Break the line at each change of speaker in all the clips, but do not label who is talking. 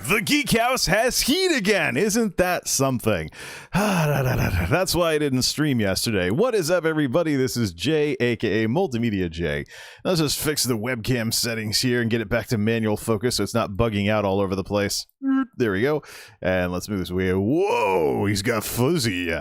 The Geek House has heat again. Isn't that something? That's why I didn't stream yesterday. What is up, everybody? This is Jay, aka MultimediaJay. Let's just fix the webcam settings here and get it back to manual focus so it's not bugging out all over the place. There we go. And let's move this way. Whoa, he's got fuzzy.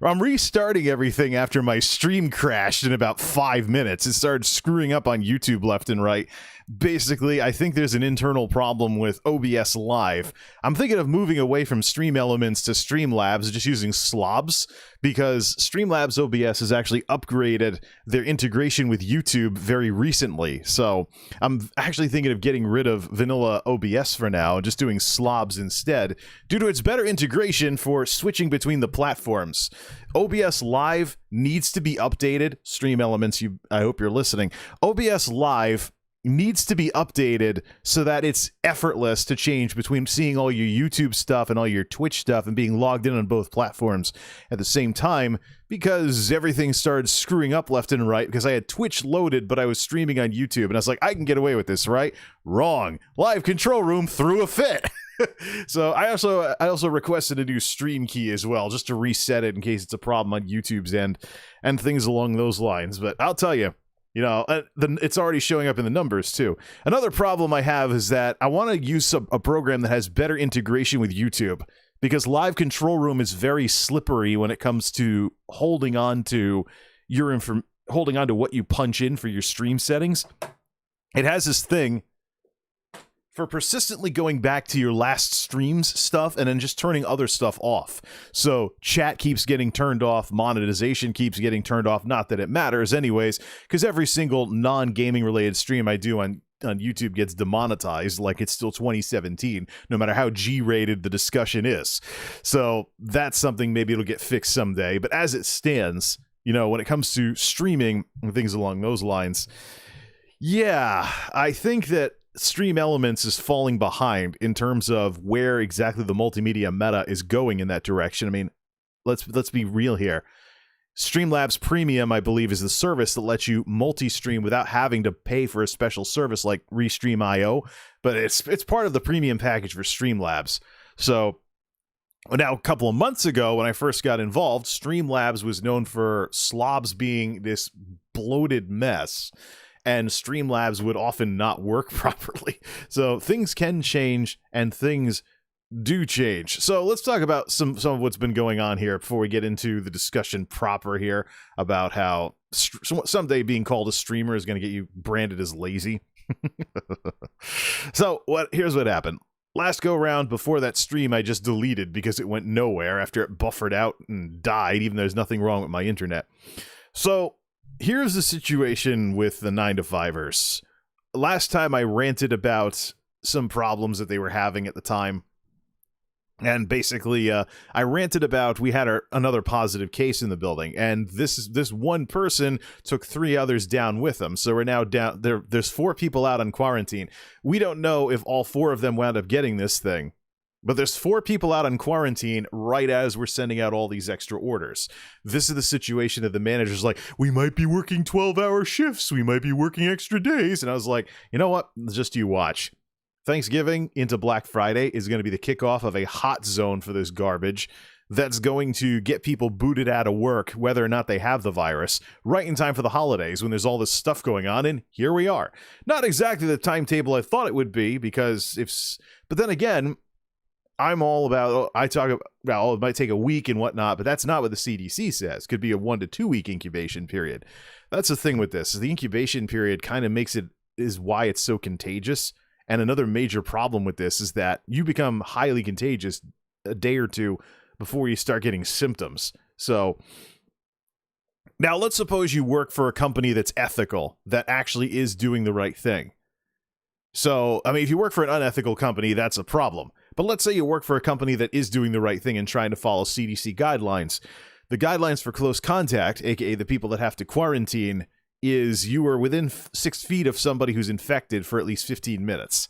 I'm restarting everything after my stream crashed in about 5 minutes. It started screwing up on YouTube left and right. Basically, I think there's an internal problem with OBS Live. I'm thinking of moving away from Stream Elements to Streamlabs, just using slobs, because Streamlabs OBS has actually upgraded their integration with YouTube very recently. So I'm actually thinking of getting rid of vanilla OBS for now, just doing slobs instead, due to its better integration for switching between the platforms. OBS Live needs to be updated. Stream Elements, I hope you're listening. OBS Live needs to be updated so that it's effortless to change between seeing all your YouTube stuff and all your Twitch stuff and being logged in on both platforms at the same time, because everything started screwing up left and right because I had Twitch loaded, but I was streaming on YouTube, and I was like, I can get away with this, right? Wrong. Live Control Room threw a fit. So I also requested a new stream key as well, just to reset it in case it's a problem on YouTube's end and things along those lines. But I'll tell you, you know, it's already showing up in the numbers, too. Another problem I have is that I want to use a program that has better integration with YouTube, because Live Control Room is very slippery when it comes to holding on to what you punch in for your stream settings. It has this thing for persistently going back to your last stream's stuff and then just turning other stuff off. So chat keeps getting turned off, monetization keeps getting turned off, not that it matters anyways, because every single non-gaming related stream I do on YouTube gets demonetized like it's still 2017, no matter how G-rated the discussion is. So that's something maybe it'll get fixed someday, but as it stands, you know, when it comes to streaming and things along those lines, yeah, I think that Stream Elements is falling behind in terms of where exactly the multimedia meta is going in that direction. I mean, let's be real here. Streamlabs Premium, I believe, is the service that lets you multi-stream without having to pay for a special service like Restream.io, but it's part of the premium package for Streamlabs. So now, a couple of months ago, when I first got involved, Streamlabs was known for slobs being this bloated mess, and Streamlabs would often not work properly. So things can change, and things do change. So let's talk about some of what's been going on here before we get into the discussion proper here about how someday being called a streamer is going to get you branded as lazy. So here's what happened. Last go round, before that stream, I just deleted because it went nowhere after it buffered out and died, even though there's nothing wrong with my internet. So here's the situation with the 9to5ers. Last time I ranted about some problems that they were having at the time. And basically, I ranted about we had another positive case in the building, and this one person took 3 others down with them. So we're now down there. There's 4 people out on quarantine. We don't know if all 4 of them wound up getting this thing, but there's 4 people out on quarantine right as we're sending out all these extra orders. This is the situation that the manager's like, we might be working 12-hour shifts. We might be working extra days. And I was like, you know what? Just you watch. Thanksgiving into Black Friday is going to be the kickoff of a hot zone for this garbage that's going to get people booted out of work, whether or not they have the virus, right in time for the holidays when there's all this stuff going on, and here we are. Not exactly the timetable I thought it would be, because but then again, I'm all about, I talk about, it might take a week and whatnot, but that's not what the CDC says. Could be a 1 to 2 week incubation period. That's the thing with this, is the incubation period kind of is why it's so contagious. And another major problem with this is that you become highly contagious a day or 2 before you start getting symptoms. So now let's suppose you work for a company that's ethical, that actually is doing the right thing. So, I mean, if you work for an unethical company, that's a problem. But let's say you work for a company that is doing the right thing and trying to follow CDC guidelines. The guidelines for close contact, aka the people that have to quarantine, is you are within 6 feet of somebody who's infected for at least 15 minutes.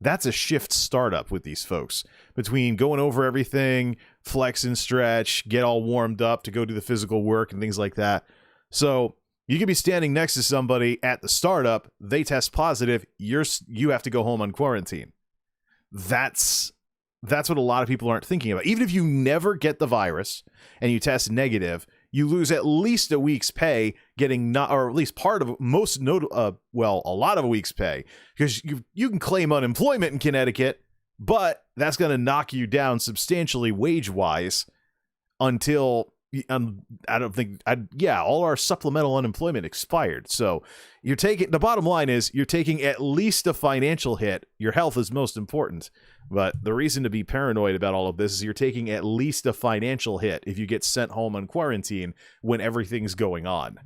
That's a shift startup with these folks. Between going over everything, flex and stretch, get all warmed up to go do the physical work and things like that. So you could be standing next to somebody at the startup, they test positive, you have to go home on quarantine. That's that's what a lot of people aren't thinking about. Even if you never get the virus and you test negative, you lose at least a week's pay getting not, or at least part of a lot of a week's pay, because you can claim unemployment in Connecticut, but that's going to knock you down substantially wage-wise until all our supplemental unemployment expired. So the bottom line is you're taking at least a financial hit. Your health is most important. But the reason to be paranoid about all of this is you're taking at least a financial hit if you get sent home on quarantine when everything's going on.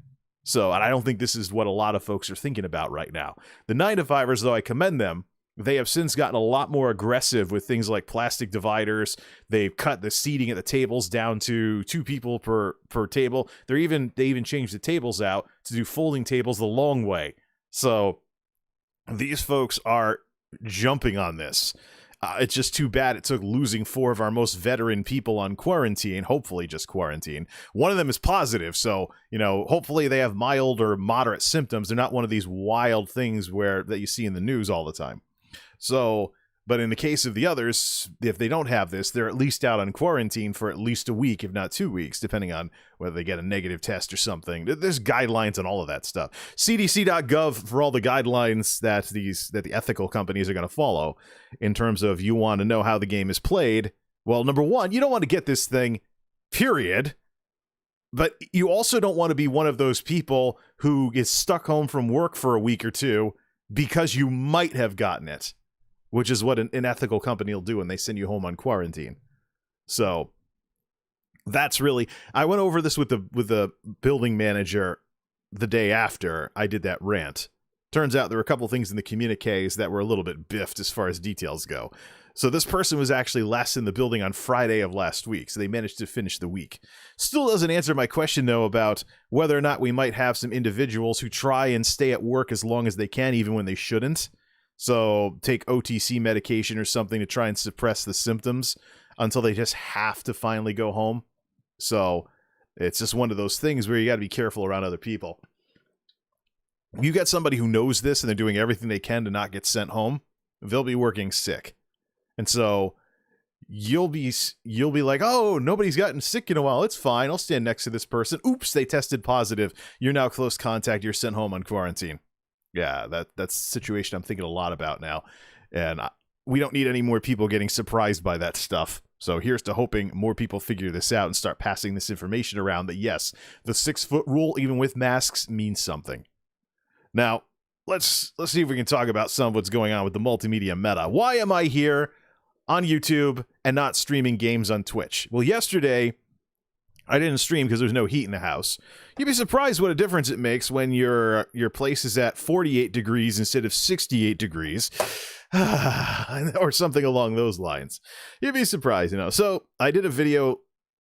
So, and I don't think this is what a lot of folks are thinking about right now. The 9-to-5ers, though, I commend them. They have since gotten a lot more aggressive with things like plastic dividers. They've cut the seating at the tables down to 2 people per table. They even changed the tables out to do folding tables the long way. So these folks are jumping on this. It's just too bad it took losing 4 of our most veteran people on quarantine, hopefully just quarantine. One of them is positive, so, hopefully they have mild or moderate symptoms. They're not one of these wild things that you see in the news all the time. So, but in the case of the others, if they don't have this, they're at least out on quarantine for at least a week, if not 2 weeks, depending on whether they get a negative test or something. There's guidelines on all of that stuff. CDC.gov for all the guidelines that the ethical companies are going to follow in terms of you want to know how the game is played. Well, number one, you don't want to get this thing, period. But you also don't want to be one of those people who is stuck home from work for a week or 2 because you might have gotten it, which is what an ethical company will do when they send you home on quarantine. So that's really, I went over this with the building manager the day after I did that rant. Turns out there were a couple things in the communiques that were a little bit biffed as far as details go. So this person was actually last in the building on Friday of last week, so they managed to finish the week. Still doesn't answer my question, though, about whether or not we might have some individuals who try and stay at work as long as they can, even when they shouldn't. So take OTC medication or something to try and suppress the symptoms until they just have to finally go home. So it's just one of those things where you got to be careful around other people. You got somebody who knows this and they're doing everything they can to not get sent home, they'll be working sick. And so you'll be like, oh, nobody's gotten sick in a while. It's fine. I'll stand next to this person. Oops, they tested positive. You're now close contact. You're sent home on quarantine. Yeah, that's the situation I'm thinking a lot about now. And we don't need any more people getting surprised by that stuff. So here's to hoping more people figure this out and start passing this information around that, yes, the 6-foot rule, even with masks, means something. Now, let's see if we can talk about some of what's going on with the multimedia meta. Why am I here on YouTube and not streaming games on Twitch? Well, yesterday I didn't stream because there's no heat in the house. You'd be surprised what a difference it makes when your place is at 48 degrees instead of 68 degrees. Or something along those lines. You'd be surprised, So I did a video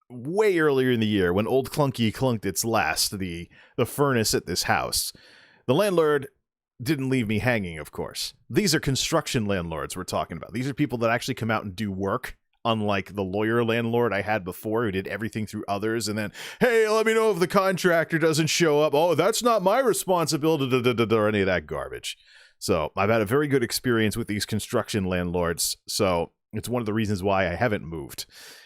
way earlier in the year when Old Clunky clunked its last, the furnace at this house. The landlord didn't leave me hanging, of course. These are construction landlords we're talking about. These are people that actually come out and do work, unlike the lawyer landlord I had before who did everything through others and then, hey, let me know if the contractor doesn't show up. Oh, that's not my responsibility, or any of that garbage. So I've had a very good experience with these construction landlords. So it's one of the reasons why I haven't moved,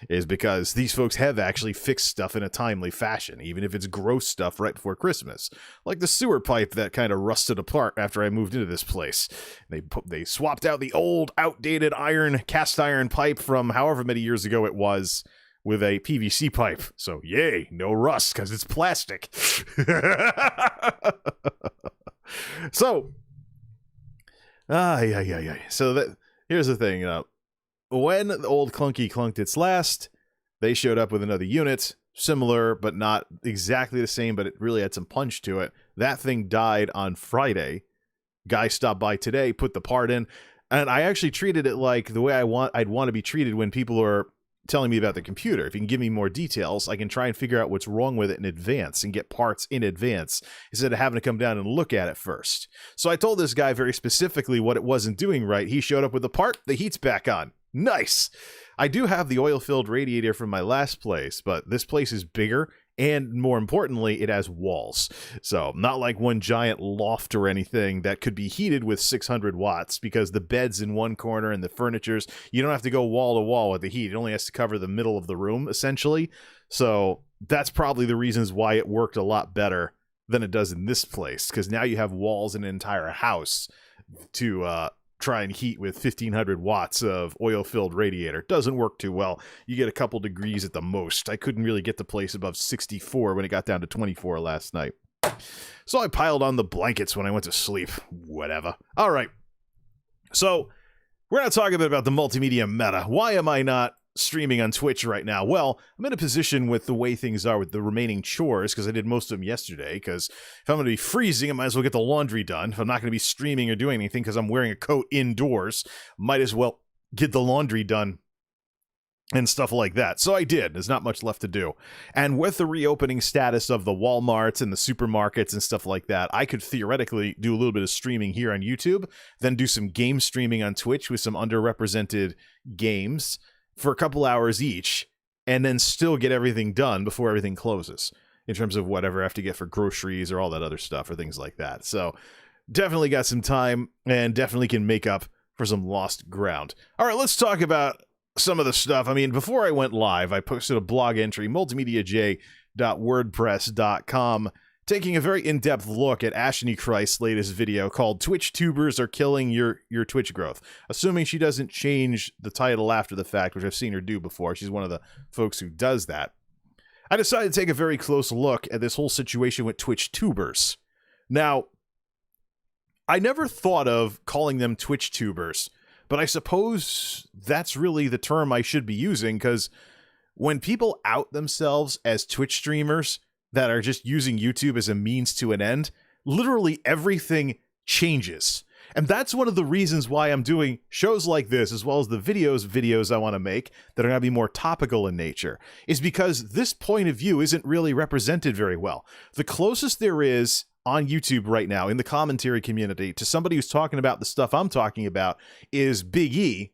is because these folks have actually fixed stuff in a timely fashion, even if it's gross stuff right before Christmas. Like the sewer pipe that kind of rusted apart after I moved into this place. They swapped out the old, outdated cast iron pipe from however many years ago it was with a PVC pipe. So yay, no rust because it's plastic. So, So here's the thing, when the Old Clunky clunked its last, they showed up with another unit, similar but not exactly the same, but it really had some punch to it. That thing died on Friday. Guy stopped by today, put the part in, and I actually treated it like the way I'd want to be treated when people are telling me about the computer. If you can give me more details, I can try and figure out what's wrong with it in advance and get parts in advance instead of having to come down and look at it first. So I told this guy very specifically what it wasn't doing right. He showed up with the part, the heat's back on. Nice. I do have the oil-filled radiator from my last place, but this place is bigger And more importantly, it has walls. So not like one giant loft or anything that could be heated with 600 watts, because the bed's in one corner and the furniture's, you don't have to go wall to wall with the heat. It only has to cover the middle of the room, essentially. So that's probably the reasons why it worked a lot better than it does in this place, because now you have walls in an entire house to try and heat with 1500 watts of oil-filled radiator. Doesn't work too well. You get a couple degrees at the most. I couldn't really get the place above 64 when it got down to 24 last night. So I piled on the blankets when I went to sleep. Whatever. All right. So we're going to talk a bit about the multimedia meta. Why am I not streaming on Twitch right now? Well, I'm in a position with the way things are with the remaining chores, because I did most of them yesterday, because if I'm going to be freezing, I might as well get the laundry done. If I'm not going to be streaming or doing anything because I'm wearing a coat indoors, might as well get the laundry done and stuff like that. So I did. There's not much left to do. And with the reopening status of the Walmarts and the supermarkets and stuff like that, I could theoretically do a little bit of streaming here on YouTube, then do some game streaming on Twitch with some underrepresented games for a couple hours each, and then still get everything done before everything closes in terms of whatever I have to get for groceries or all that other stuff or things like that. So definitely got some time and definitely can make up for some lost ground. All right, let's talk about some of the stuff. I mean, before I went live, I posted a blog entry, multimediajay.wordpress.com, taking a very in-depth look at Ashley Christ's latest video called Twitch Tubers Are Killing Your Twitch Growth. Assuming she doesn't change the title after the fact, which I've seen her do before. She's one of the folks who does that. I decided to take a very close look at this whole situation with Twitch Tubers. Now, I never thought of calling them Twitch Tubers, but I suppose that's really the term I should be using, because when people out themselves as Twitch streamers that are just using YouTube as a means to an end, literally everything changes. And that's one of the reasons why I'm doing shows like this, as well as the videos I want to make that are going to be more topical in nature, is because this point of view isn't really represented very well. The closest there is on YouTube right now in the commentary community to somebody who's talking about the stuff I'm talking about is Big E,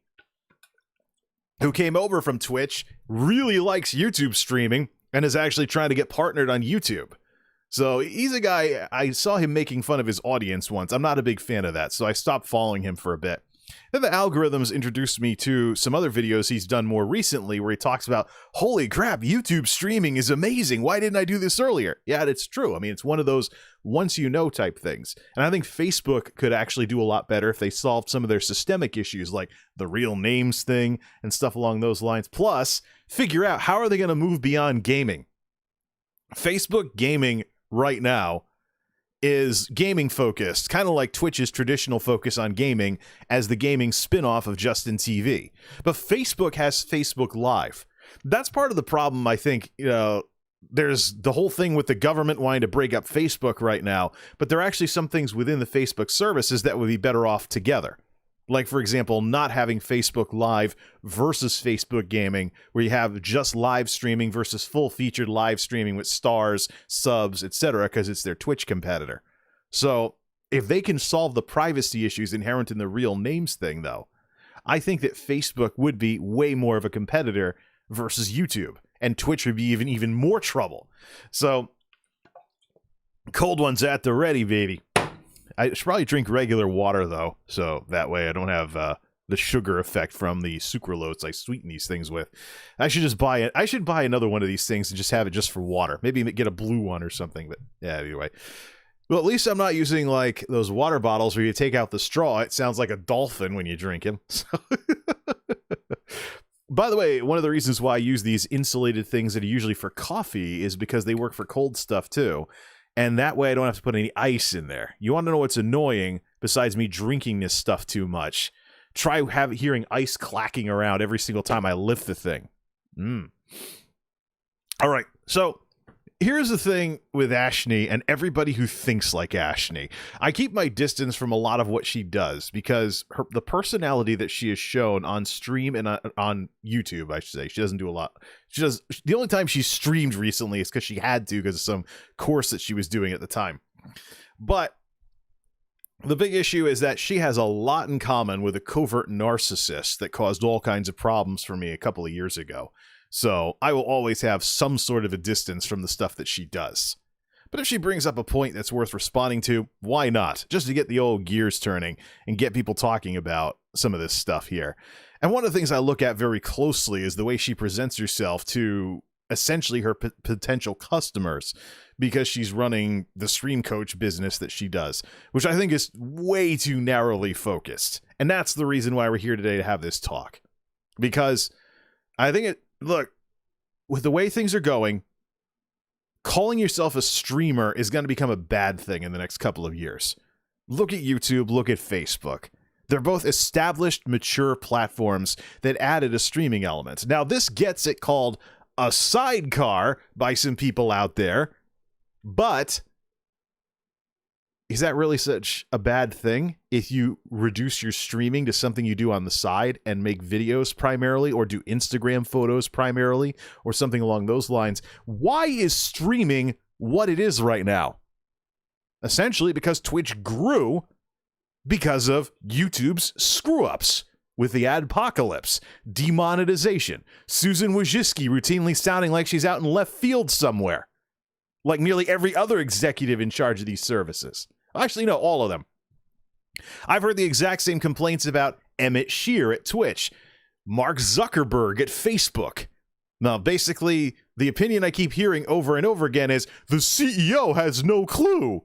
who came over from Twitch, really likes YouTube streaming, and is actually trying to get partnered on YouTube. So he's a guy, I saw him making fun of his audience once. I'm not a big fan of that, so I stopped following him for a bit. Then the algorithms introduced me to some other videos he's done more recently where he talks about, holy crap, YouTube streaming is amazing. Why didn't I do this earlier? Yeah, it's true. I mean, it's one of those once you know type things. And I think Facebook could actually do a lot better if they solved some of their systemic issues like the real names thing and stuff along those lines. Plus, figure out how are they going to move beyond gaming. Facebook gaming right now is gaming focused, kind of like Twitch's traditional focus on gaming as the gaming spinoff of Justin TV. But Facebook has Facebook Live. That's part of the problem, I think. There's the whole thing with the government wanting to break up Facebook right now, but there are actually some things within the Facebook services that would be better off together. Like, for example, not having Facebook Live versus Facebook Gaming, where you have just live streaming versus full-featured live streaming with stars, subs, etc., because it's their Twitch competitor. So, if they can solve the privacy issues inherent in the real names thing, though, I think that Facebook would be way more of a competitor versus YouTube, and Twitch would be even more trouble. So, cold ones at the ready, baby. I should probably drink regular water, though, so that way I don't have the sugar effect from the sucralose I sweeten these things with. I should just buy it. I should buy another one of these things and just have it just for water. Maybe get a blue one or something, but yeah, anyway. Well, at least I'm not using, like, those water bottles where you take out the straw. It sounds like a dolphin when you drink him. So by the way, one of the reasons why I use these insulated things that are usually for coffee is because they work for cold stuff, too. And that way I don't have to put any ice in there. You want to know what's annoying, besides me drinking this stuff too much? Try hearing ice clacking around every single time I lift the thing. All right, so here's the thing with Ashley and everybody who thinks like Ashley. I keep my distance from a lot of what she does because the personality that she has shown on stream and on YouTube, I should say, she doesn't do a lot. The only time she streamed recently is because she had to because of some course that she was doing at the time. But the big issue is that she has a lot in common with a covert narcissist that caused all kinds of problems for me a couple of years ago. So I will always have some sort of a distance from the stuff that she does. But if she brings up a point that's worth responding to, why not? Just to get the old gears turning and get people talking about some of this stuff here. And one of the things I look at very closely is the way she presents herself to essentially her potential customers, because she's running the stream coach business that she does, which I think is way too narrowly focused. And that's the reason why we're here today to have this talk. Because I think look, with the way things are going, calling yourself a streamer is going to become a bad thing in the next couple of years. Look at YouTube, look at Facebook. They're both established, mature platforms that added a streaming element. Now, this gets it called a sidecar by some people out there, but is that really such a bad thing if you reduce your streaming to something you do on the side and make videos primarily, or do Instagram photos primarily, or something along those lines? Why is streaming what it is right now? Essentially because Twitch grew because of YouTube's screw-ups with the adpocalypse, demonetization, Susan Wojcicki routinely sounding like she's out in left field somewhere, like nearly every other executive in charge of these services. Actually, no, all of them. I've heard the exact same complaints about Emmett Shear at Twitch, Mark Zuckerberg at Facebook. Now, basically, the opinion I keep hearing over and over again is, the CEO has no clue.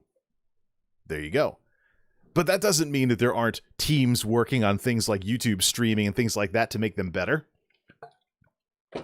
There you go. But that doesn't mean that there aren't teams working on things like YouTube streaming and things like that to make them better.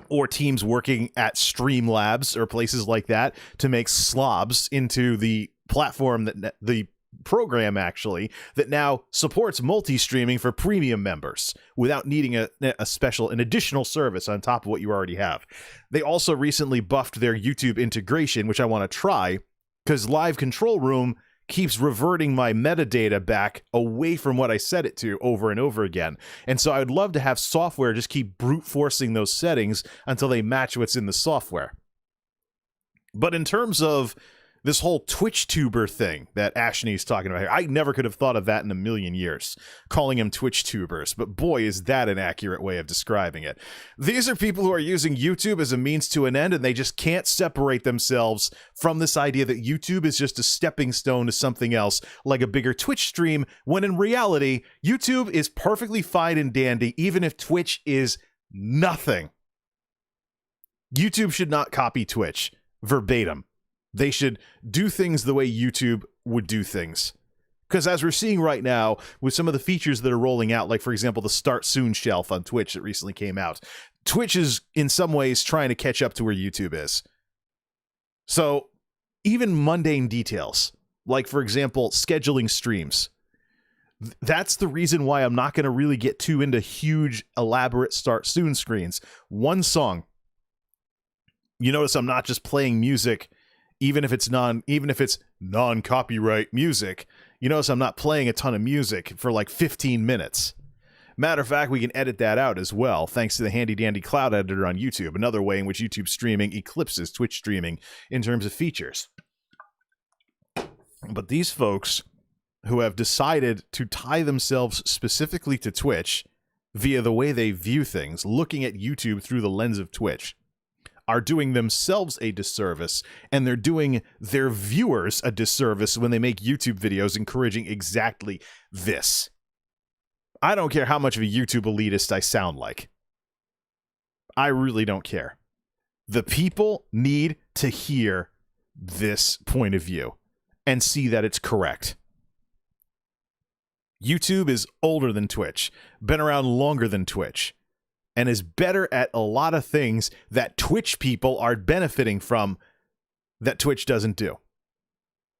Or teams working at Streamlabs or places like that to make slobs into the platform, that the program actually that now supports multi-streaming for premium members without needing an additional service on top of what you already have. They also recently buffed their YouTube integration, which I want to try, because Live Control Room keeps reverting my metadata back away from what I set it to over and over again. And so I would love to have software just keep brute forcing those settings until they match what's in the software. But in terms of this whole Twitch tuber thing that Ashnee's talking about here, I never could have thought of that in a million years, calling them Twitch tubers, but boy, is that an accurate way of describing it. These are people who are using YouTube as a means to an end, and they just can't separate themselves from this idea that YouTube is just a stepping stone to something else, like a bigger Twitch stream, when in reality, YouTube is perfectly fine and dandy, even if Twitch is nothing. YouTube should not copy Twitch verbatim. They should do things the way YouTube would do things. Because as we're seeing right now, with some of the features that are rolling out, like, for example, the Start Soon shelf on Twitch that recently came out, Twitch is, in some ways, trying to catch up to where YouTube is. So, even mundane details, like, for example, scheduling streams. That's the reason why I'm not going to really get too into huge, elaborate Start Soon screens. One song. You notice I'm not just playing music, even if it's non-copyright music. You notice I'm not playing a ton of music for like 15 minutes. Matter of fact, we can edit that out as well, thanks to the handy-dandy cloud editor on YouTube, another way in which YouTube streaming eclipses Twitch streaming in terms of features. But these folks who have decided to tie themselves specifically to Twitch via the way they view things, looking at YouTube through the lens of Twitch, are doing themselves a disservice, and they're doing their viewers a disservice when they make YouTube videos encouraging exactly this. I don't care how much of a YouTube elitist I sound like. I really don't care. The people need to hear this point of view and see that it's correct. YouTube is older than Twitch, been around longer than Twitch, and is better at a lot of things that Twitch people are benefiting from that Twitch doesn't do.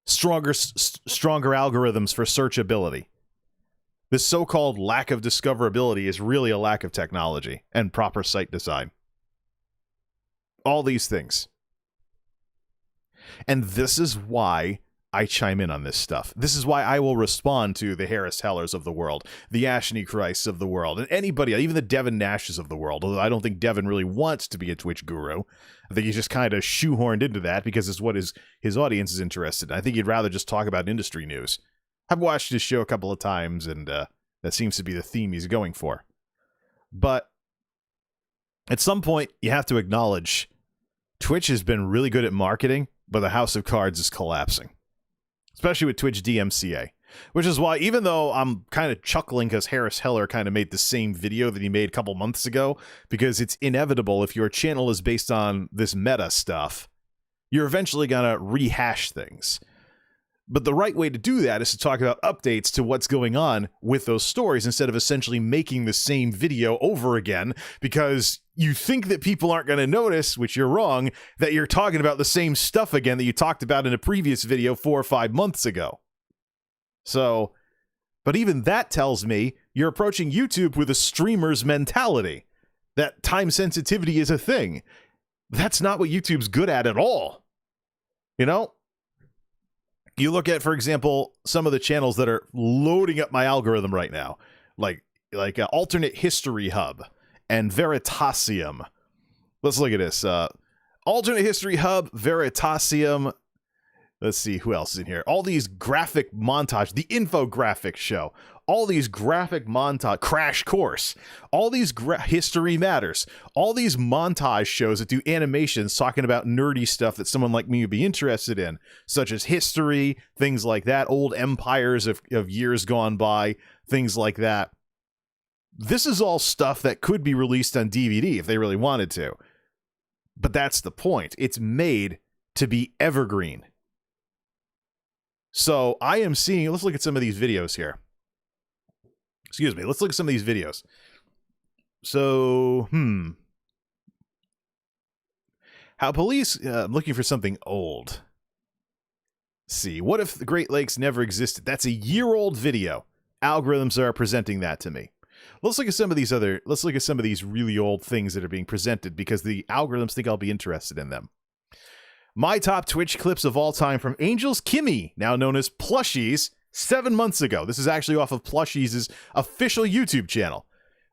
Stronger algorithms for searchability. This so-called lack of discoverability is really a lack of technology and proper site design. All these things. And this is why I chime in on this stuff. This is why I will respond to the Harris Hellers of the world, the Ashney Christs of the world, and anybody, even the Devin Nashes of the world, although I don't think Devin really wants to be a Twitch guru. I think he's just kind of shoehorned into that because it's what his audience is interested in. I think he'd rather just talk about industry news. I've watched his show a couple of times, and that seems to be the theme he's going for. But At some point, you have to acknowledge Twitch has been really good at marketing, but the house of cards is collapsing, especially with Twitch DMCA, which is why, even though I'm kind of chuckling because Harris Heller kind of made the same video that he made a couple months ago, because it's inevitable if your channel is based on this meta stuff, you're eventually going to rehash things. But the right way to do that is to talk about updates to what's going on with those stories instead of essentially making the same video over again because you think that people aren't going to notice, which you're wrong, that you're talking about the same stuff again that you talked about in a previous video 4 or 5 months ago. So, but even that tells me you're approaching YouTube with a streamer's mentality, that time sensitivity is a thing. That's not what YouTube's good at all. You know? You look at, for example, some of the channels that are loading up my algorithm right now, like Alternate History Hub and Veritasium. Let's look at this. Alternate History Hub, Veritasium. Let's see who else is in here. All these graphic montage, the infographic show, all these graphic montage, Crash Course, all these History Matters, all these montage shows that do animations talking about nerdy stuff that someone like me would be interested in, such as history, things like that, old empires of years gone by, things like that. This is all stuff that could be released on DVD if they really wanted to. But that's the point. It's made to be evergreen. So I am seeing, let's look at some of these videos here. Excuse me, let's look at some of these videos. So, how police, I'm looking for something old. Let's see, what if the Great Lakes never existed? That's a year-old video. Algorithms are presenting that to me. Let's look at some of these really old things that are being presented because the algorithms think I'll be interested in them. My top Twitch clips of all time from Angels Kimmy, now known as Plushies, 7 months ago. This is actually off of Plushies' official YouTube channel.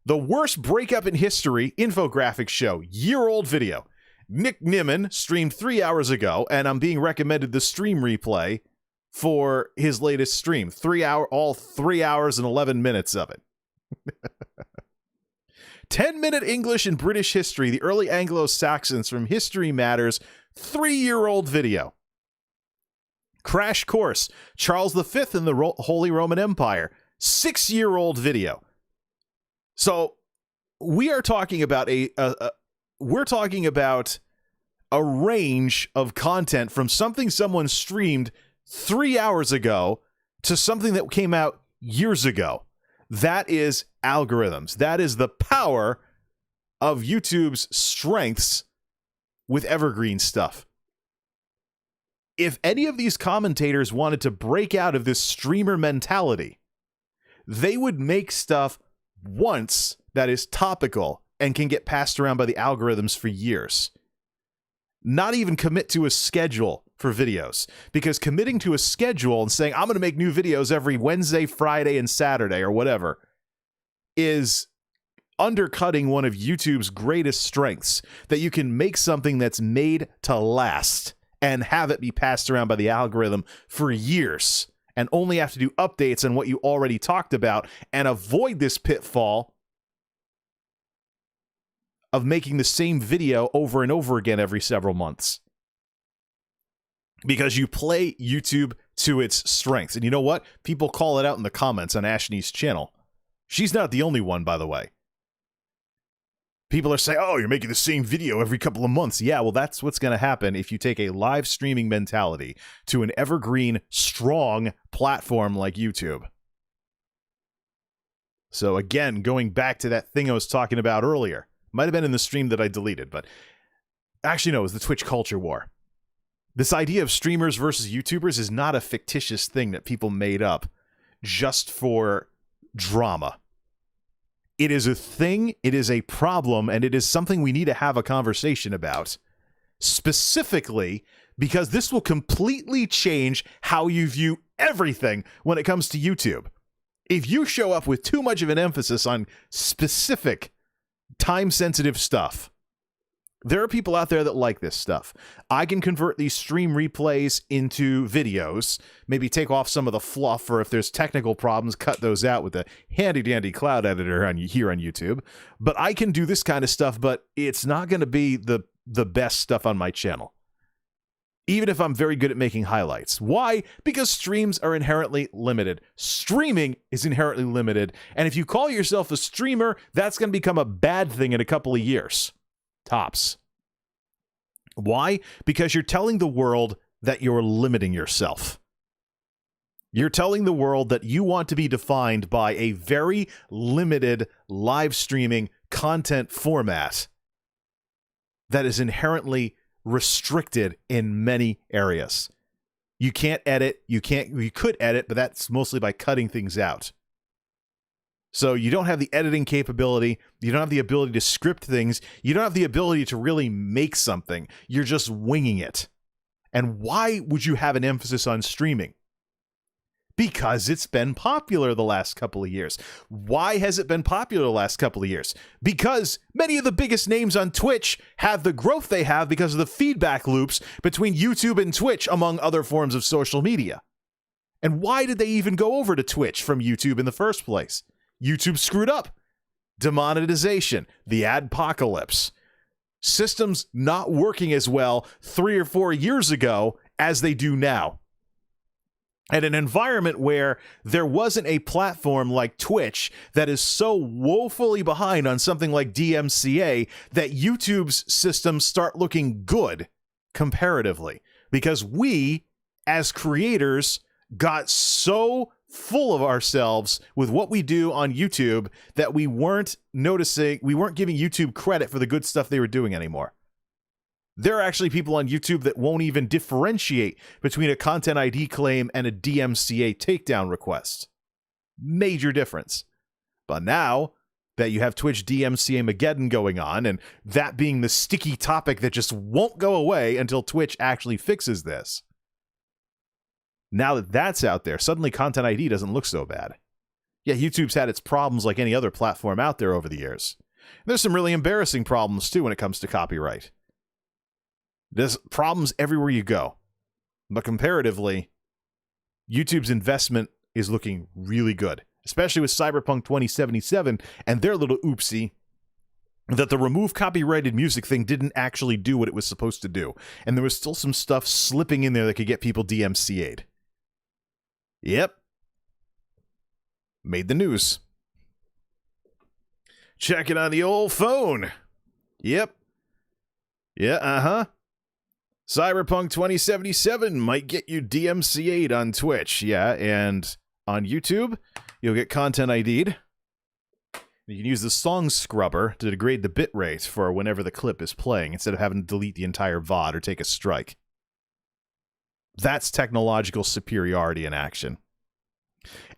The worst breakup in history infographic show, year-old video. Nick Nimmin streamed 3 hours ago, and I'm being recommended the stream replay for his latest stream. All 3 hours and 11 minutes of it. 10-minute English and British history, the early Anglo-Saxons from History Matters, 3-year-old video. Crash Course, Charles V and the Holy Roman Empire, 6-year-old video. So we are talking about a range of content from something someone streamed 3 hours ago to something that came out years ago. That is algorithms. That is the power of YouTube's strengths with evergreen stuff. If any of these commentators wanted to break out of this streamer mentality, they would make stuff once that is topical and can get passed around by the algorithms for years. Not even commit to a schedule for videos, because committing to a schedule and saying, I'm going to make new videos every Wednesday, Friday, and Saturday, or whatever, is undercutting one of YouTube's greatest strengths, that you can make something that's made to last and have it be passed around by the algorithm for years and only have to do updates on what you already talked about and avoid this pitfall of making the same video over and over again every several months. Because you play YouTube to its strengths. And you know what? People call it out in the comments on Ashnee's channel. She's not the only one, by the way. People are saying, oh, you're making the same video every couple of months. Yeah, well, that's what's going to happen if you take a live streaming mentality to an evergreen, strong platform like YouTube. So again, going back to that thing I was talking about earlier. Might have been in the stream that I deleted, but actually, no, it was the Twitch culture war. This idea of streamers versus YouTubers is not a fictitious thing that people made up just for drama. It is a thing, it is a problem, and it is something we need to have a conversation about. Specifically, because this will completely change how you view everything when it comes to YouTube. If you show up with too much of an emphasis on specific time-sensitive stuff, There are people out there that like this stuff. I can convert these stream replays into videos, maybe take off some of the fluff, or if there's technical problems, cut those out with a handy-dandy cloud editor here on YouTube. But I can do this kind of stuff, but it's not going to be the best stuff on my channel, even if I'm very good at making highlights. Why? Because streams are inherently limited. Streaming is inherently limited. And if you call yourself a streamer, that's going to become a bad thing in a couple of years. Tops. Why? Because you're telling the world that you're limiting yourself. You're telling the world that you want to be defined by a very limited live streaming content format that is inherently restricted in many areas. You can't edit, you could edit, but that's mostly by cutting things out. So you don't have the editing capability, you don't have the ability to script things, you don't have the ability to really make something. You're just winging it. And why would you have an emphasis on streaming? Because it's been popular the last couple of years. Why has it been popular the last couple of years? Because many of the biggest names on Twitch have the growth they have because of the feedback loops between YouTube and Twitch, among other forms of social media. And why did they even go over to Twitch from YouTube in the first place? YouTube screwed up. Demonetization, the adpocalypse, systems not working as well 3 or 4 years ago as they do now. And an environment where there wasn't a platform like Twitch that is so woefully behind on something like DMCA that YouTube's systems start looking good comparatively. Because we, as creators, got so full of ourselves with what we do on YouTube that we weren't giving YouTube credit for the good stuff they were doing anymore. There are actually people on YouTube that won't even differentiate between a content ID claim and a DMCA takedown request. Major difference. But now that you have Twitch DMCA Mageddon going on, and that being the sticky topic that just won't go away until Twitch actually fixes this, now that that's out there, suddenly Content ID doesn't look so bad. Yeah, YouTube's had its problems like any other platform out there over the years. There's some really embarrassing problems, too, when it comes to copyright. There's problems everywhere you go. But comparatively, YouTube's investment is looking really good, especially with Cyberpunk 2077 and their little oopsie that the remove copyrighted music thing didn't actually do what it was supposed to do. And there was still some stuff slipping in there that could get people DMCA'd. Yep. Made the news. Check it on the old phone. Yep. Yeah, Cyberpunk 2077 might get you DMCA'd on Twitch. Yeah, and on YouTube, you'll get content ID'd. You can use the song scrubber to degrade the bitrate for whenever the clip is playing, instead of having to delete the entire VOD or take a strike. That's technological superiority in action.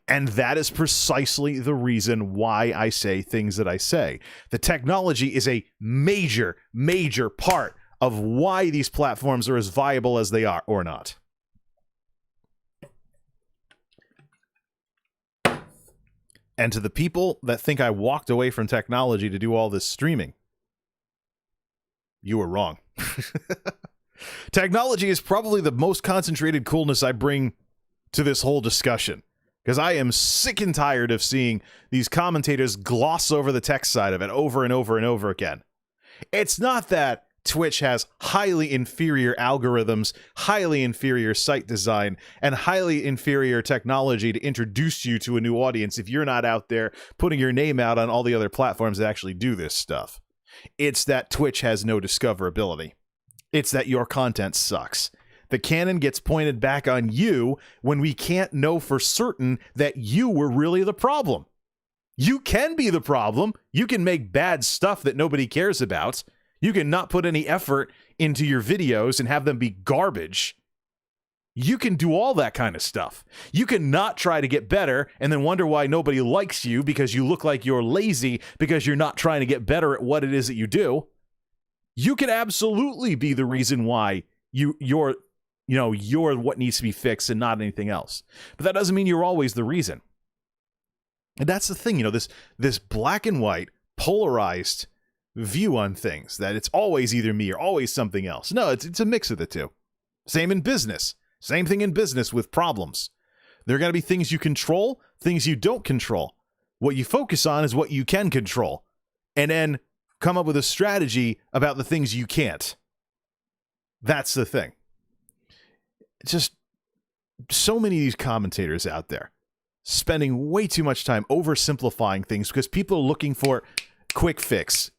And that is precisely the reason why I say things that I say. The technology is a major, major part of why these platforms are as viable as they are, or not. And to the people that think I walked away from technology to do all this streaming, you were wrong. Technology is probably the most concentrated coolness I bring to this whole discussion, because I am sick and tired of seeing these commentators gloss over the tech side of it over and over and over again. It's not that Twitch has highly inferior algorithms, highly inferior site design, and highly inferior technology to introduce you to a new audience if you're not out there putting your name out on all the other platforms that actually do this stuff. It's that Twitch has no discoverability. It's that your content sucks. The cannon gets pointed back on you when we can't know for certain that you were really the problem. You can be the problem. You can make bad stuff that nobody cares about. You can not put any effort into your videos and have them be garbage. You can do all that kind of stuff. You can not try to get better and then wonder why nobody likes you because you look like you're lazy because you're not trying to get better at what it is that you do. You can absolutely be the reason why you're what needs to be fixed and not anything else. But that doesn't mean you're always the reason. And that's the thing, this black and white, polarized view on things, that it's always either me or always something else. No, it's a mix of the two. Same in business. Same thing in business with problems. There are going to be things you control, things you don't control. What you focus on is what you can control. And then come up with a strategy about the things you can't. That's the thing. It's just so many of these commentators out there spending way too much time oversimplifying things because people are looking for quick fix.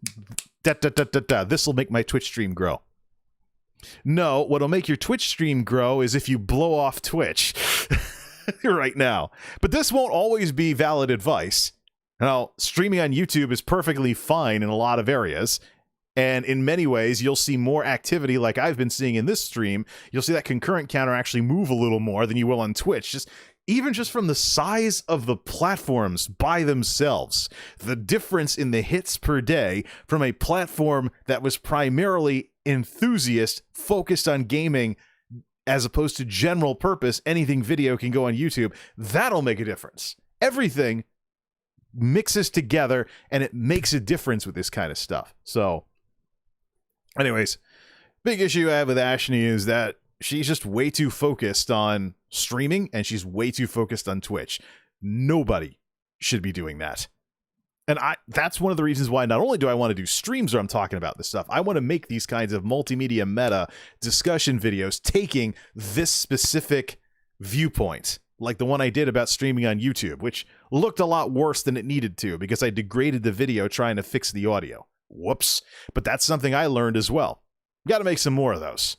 This will make my Twitch stream grow. No, what'll make your Twitch stream grow is if you blow off Twitch right now. But this won't always be valid advice. Now, streaming on YouTube is perfectly fine in a lot of areas. And in many ways, you'll see more activity like I've been seeing in this stream. You'll see that concurrent counter actually move a little more than you will on Twitch. Even just from the size of the platforms by themselves, the difference in the hits per day from a platform that was primarily enthusiast, focused on gaming, as opposed to general purpose, anything video can go on YouTube, that'll make a difference. Everything mixes together, and it makes a difference with this kind of stuff. So, anyways, big issue I have with Ashley is that she's just way too focused on streaming, and she's way too focused on Twitch. Nobody should be doing that. And that's one of the reasons why not only do I want to do streams where I'm talking about this stuff, I want to make these kinds of multimedia meta discussion videos taking this specific viewpoint, like the one I did about streaming on YouTube, which looked a lot worse than it needed to because I degraded the video trying to fix the audio. Whoops. But that's something I learned as well. Got to make some more of those.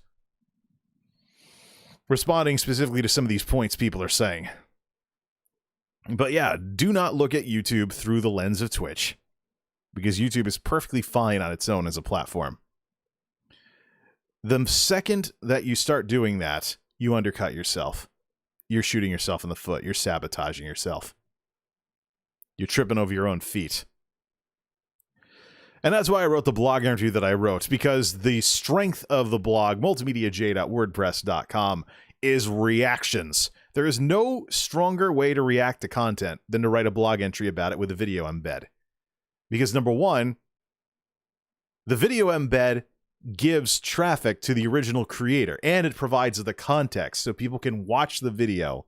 Responding specifically to some of these points people are saying. But yeah, do not look at YouTube through the lens of Twitch, because YouTube is perfectly fine on its own as a platform. The second that you start doing that, you undercut yourself. You're shooting yourself in the foot. You're sabotaging yourself. You're tripping over your own feet. And that's why I wrote the blog entry that I wrote, because the strength of the blog, multimediajay.wordpress.com, is reactions. There is no stronger way to react to content than to write a blog entry about it with a video embed. Because number one, the video embed gives traffic to the original creator, and it provides the context so people can watch the video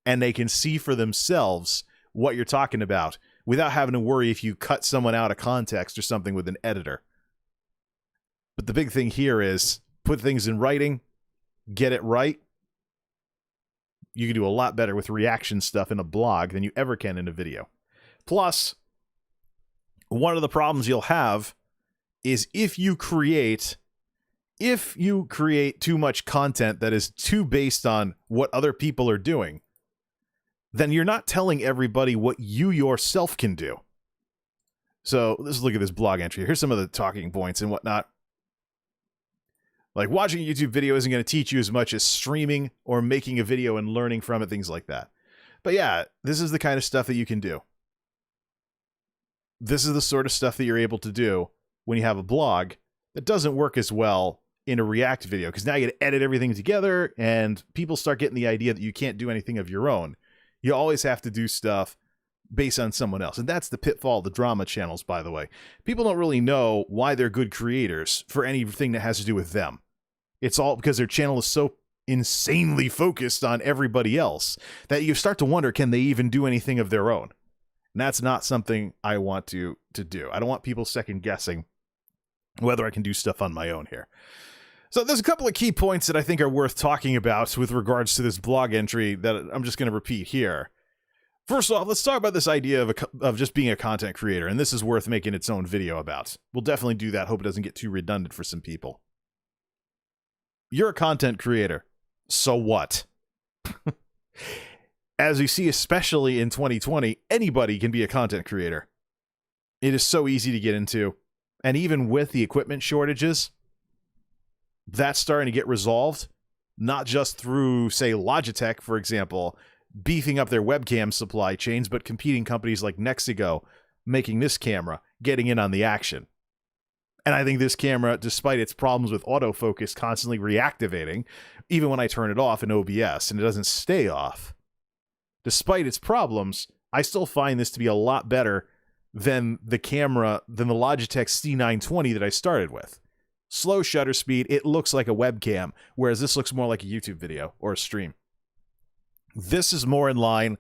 and they can see for themselves what you're talking about without having to worry if you cut someone out of context or something with an editor. But the big thing here is put things in writing, get it right. You can do a lot better with reaction stuff in a blog than you ever can in a video. Plus, one of the problems you'll have is if you create too much content that is too based on what other people are doing, then you're not telling everybody what you yourself can do. So let's look at this blog entry. Here's some of the talking points and whatnot. Like, watching a YouTube video isn't going to teach you as much as streaming or making a video and learning from it, things like that. But yeah, this is the kind of stuff that you can do. This is the sort of stuff that you're able to do when you have a blog that doesn't work as well in a React video, because now you got to edit everything together and people start getting the idea that you can't do anything of your own. You always have to do stuff based on someone else. And that's the pitfall of the drama channels, by the way. People don't really know why they're good creators for anything that has to do with them. It's all because their channel is so insanely focused on everybody else that you start to wonder, can they even do anything of their own? And that's not something I want to do. I don't want people second guessing whether I can do stuff on my own here. So there's a couple of key points that I think are worth talking about with regards to this blog entry that I'm just going to repeat here. First off, let's talk about this idea of just being a content creator, and this is worth making its own video about. We'll definitely do that. Hope it doesn't get too redundant for some people. You're a content creator. So what? As you see, especially in 2020, anybody can be a content creator. It is so easy to get into. And even with the equipment shortages, that's starting to get resolved, not just through, say, Logitech, for example, beefing up their webcam supply chains, but competing companies like Nexigo making this camera, getting in on the action. And I think this camera, despite its problems with autofocus constantly reactivating, even when I turn it off in OBS and it doesn't stay off, despite its problems, I still find this to be a lot better than the Logitech C920 that I started with. Slow shutter speed, it looks like a webcam, whereas this looks more like a YouTube video or a stream. This is more in line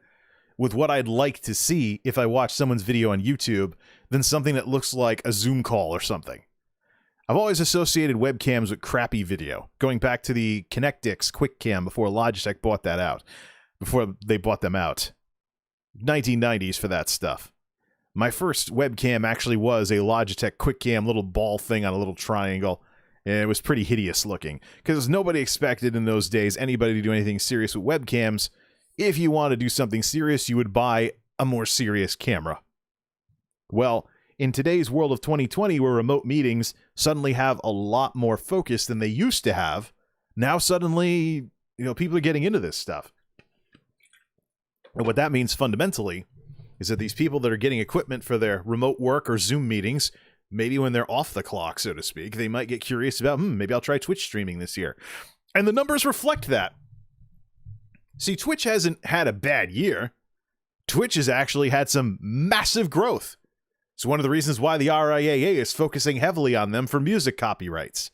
with what I'd like to see if I watch someone's video on YouTube than something that looks like a Zoom call or something. I've always associated webcams with crappy video, going back to the Connectix QuickCam before Logitech bought that out, before they bought them out. 1990s for that stuff. My first webcam actually was a Logitech QuickCam little ball thing on a little triangle, and it was pretty hideous looking, because nobody expected in those days anybody to do anything serious with webcams. If you want to do something serious, you would buy a more serious camera. Well, in today's world of 2020, where remote meetings suddenly have a lot more focus than they used to have, now suddenly, people are getting into this stuff. And what that means fundamentally is that these people that are getting equipment for their remote work or Zoom meetings, maybe when they're off the clock, so to speak, they might get curious about, maybe I'll try Twitch streaming this year. And the numbers reflect that. See, Twitch hasn't had a bad year. Twitch has actually had some massive growth. It's one of the reasons why the RIAA is focusing heavily on them for music copyrights.